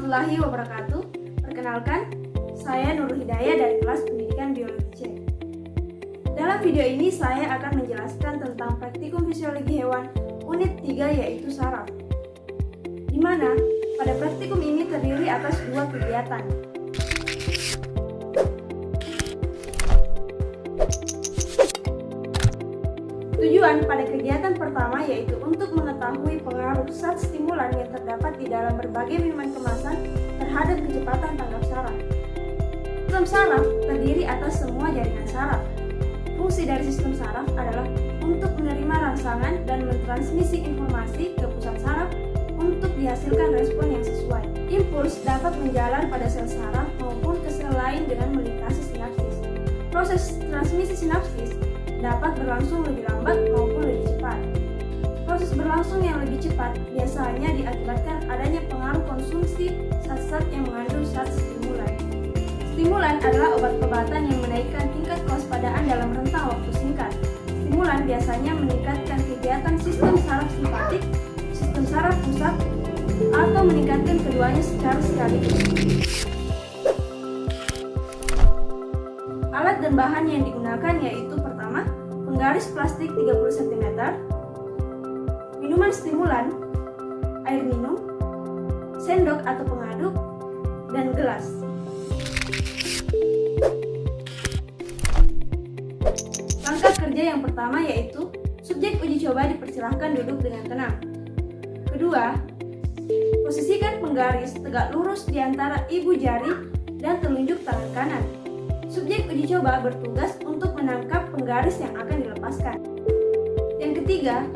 warahmatullahi wabarakatuh. Perkenalkan, saya Nurul Hidayah dari kelas pendidikan biologi C. Dalam video ini saya akan menjelaskan tentang praktikum fisiologi hewan unit 3 yaitu saraf. Di mana pada praktikum ini terdiri atas 2 kegiatan. Tujuan pada kegiatan pertama yaitu untuk mengetahui pengaruh zat stimulan yang terdapat di dalam berbagai minuman kemasan terhadap kecepatan tanggap saraf. Sistem saraf terdiri atas semua jaringan saraf. Fungsi dari sistem saraf adalah untuk menerima rangsangan dan mentransmisi informasi ke pusat saraf untuk dihasilkan respon yang sesuai. Impuls dapat menjalan pada sel saraf maupun ke sel lain dengan melintasi sinapsis. Proses transmisi sinapsis dapat berlangsung lebih lambat maupun lebih cepat. Proses berlangsung yang lebih cepat biasanya diakibatkan adanya pengaruh konsumsi zat-zat yang mengandung zat stimulan. Stimulan adalah obat-obatan yang menaikkan tingkat kewaspadaan dalam rentang waktu singkat. Stimulan biasanya meningkatkan kegiatan sistem saraf simpatik, sistem saraf pusat, atau meningkatkan keduanya secara sekaligus. Alat dan bahan yang digunakan yaitu pertama, penggaris plastik 30 cm, minuman stimulan, air minum, sendok atau pengaduk, dan gelas. Langkah kerja yang pertama yaitu subjek uji coba dipersilahkan duduk dengan tenang. Kedua, posisikan penggaris tegak lurus di antara ibu jari dan telunjuk tangan kanan. Subjek uji coba bertugas untuk menangkap penggaris yang akan dilepaskan. Yang ketiga,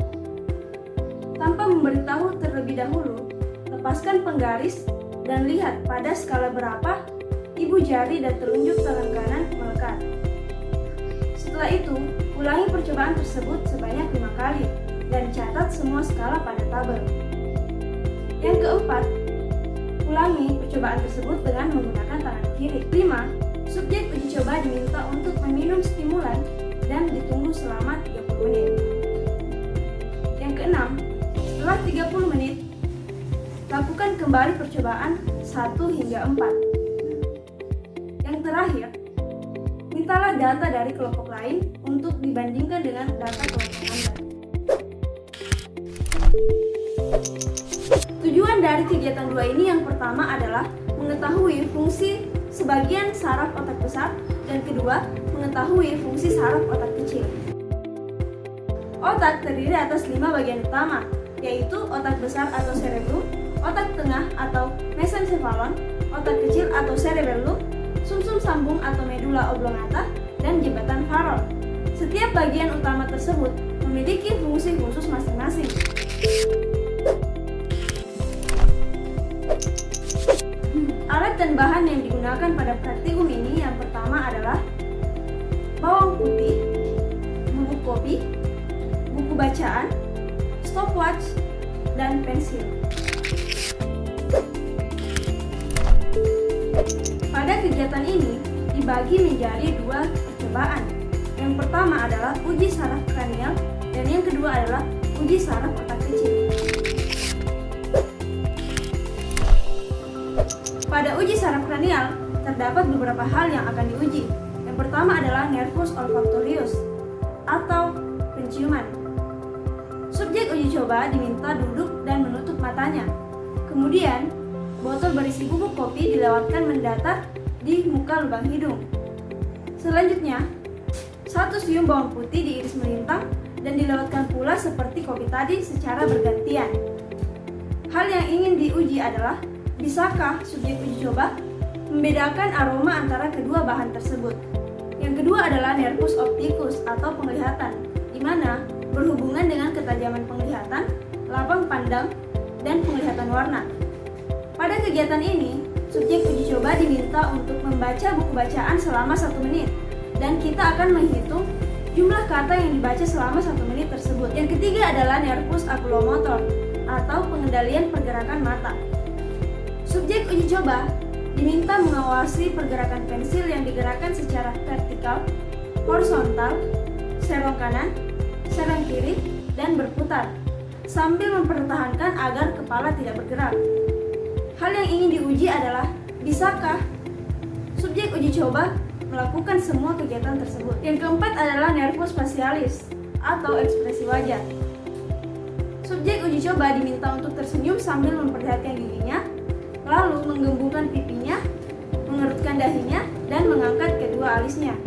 tanpa memberitahu terlebih dahulu, lepaskan penggaris dan lihat pada skala berapa ibu jari dan telunjuk tangan kanan melekat. Setelah itu, ulangi percobaan tersebut sebanyak 5 kali dan catat semua skala pada tabel. Yang keempat, ulangi percobaan tersebut dengan menggunakan tangan kiri. 5. Subjek uji coba diminta untuk meminum stimulan dan ditunggu selama 30 menit. Yang keenam, setelah 30 menit, lakukan kembali percobaan 1 hingga 4. Yang terakhir, mintalah data dari kelompok lain untuk dibandingkan dengan data kelompok Anda. Tujuan dari kegiatan 2 ini yang pertama adalah mengetahui fungsi sebagian saraf otak besar dan kedua, mengetahui fungsi saraf otak kecil. Otak terdiri atas 5 bagian utama, yaitu otak besar atau cerebrum, otak tengah atau mesencephalon, otak kecil atau cerebellum, sumsum sambung atau medula oblongata, dan jembatan Farol. Setiap bagian utama tersebut memiliki fungsi khusus masing-masing. Alat dan bahan yang digunakan pada praktikum ini yang pertama adalah bawang putih, bubuk kopi, buku bacaan, stopwatch, dan pensil. Pada kegiatan ini dibagi menjadi 2 percobaan. Yang pertama adalah uji saraf kranial dan yang kedua adalah uji saraf otak kecil. Pada uji saraf kranial, terdapat beberapa hal yang akan diuji. Yang pertama adalah nervus olfactorius atau penciuman. Subjek uji coba diminta duduk dan menutup matanya. Kemudian, botol berisi bubuk kopi dilewatkan mendatar di muka lubang hidung. Selanjutnya, 1 siung bawang putih diiris melintang dan dilewatkan pula seperti kopi tadi secara bergantian. Hal yang ingin diuji adalah bisakah subjek uji coba membedakan aroma antara kedua bahan tersebut. Yang kedua adalah nervus opticus atau penglihatan, di mana berhubungan dengan ketajaman penglihatan, lapang pandang, dan penglihatan warna. Pada kegiatan ini, subjek uji coba diminta untuk membaca buku bacaan selama 1 menit, dan kita akan menghitung jumlah kata yang dibaca selama 1 menit tersebut. Yang ketiga adalah nervus oculomotor atau pengendalian pergerakan mata. Subjek uji coba diminta mengawasi pergerakan pensil yang digerakkan secara vertikal, horizontal, serong kanan, serong kiri, dan berputar, sambil mempertahankan agar kepala tidak bergerak. Hal yang ingin diuji adalah, bisakah subjek uji coba melakukan semua kegiatan tersebut. Yang keempat adalah nervus facialis atau ekspresi wajah. Subjek uji coba diminta untuk tersenyum sambil memperlihatkan giginya, lalu menggembungkan pipinya, mengerutkan dahinya, dan mengangkat kedua alisnya.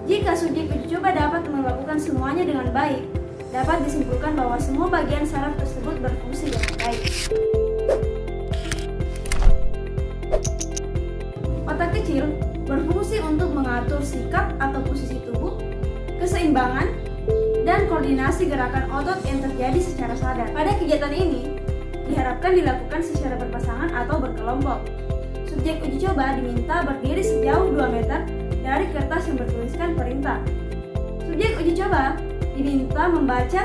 Jika subjek uji coba dapat melakukan semuanya dengan baik, dapat disimpulkan bahwa semua bagian saraf tersebut berfungsi dengan baik. Otak kecil berfungsi untuk mengatur sikap atau posisi tubuh, keseimbangan, dan koordinasi gerakan otot yang terjadi secara sadar. Pada kegiatan ini, diharapkan dilakukan secara berpasangan atau berkelompok. Subjek uji coba diminta berdiri sejauh 2 meter dari kertas yang bertuliskan perintah. Subjek uji coba diminta membaca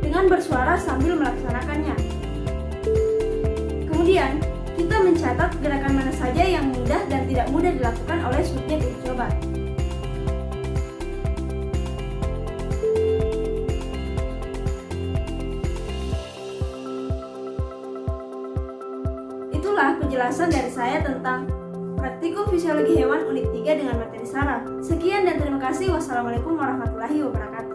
dengan bersuara sambil melaksanakannya. Kemudian, kita mencatat gerakan mana saja yang mudah dan tidak mudah dilakukan oleh subjek uji coba. Itulah penjelasan dari saya tentang Praktikum Fisiologi Hewan Unit 3 dengan materi saraf. Sekian dan terima kasih. Wassalamualaikum warahmatullahi wabarakatuh.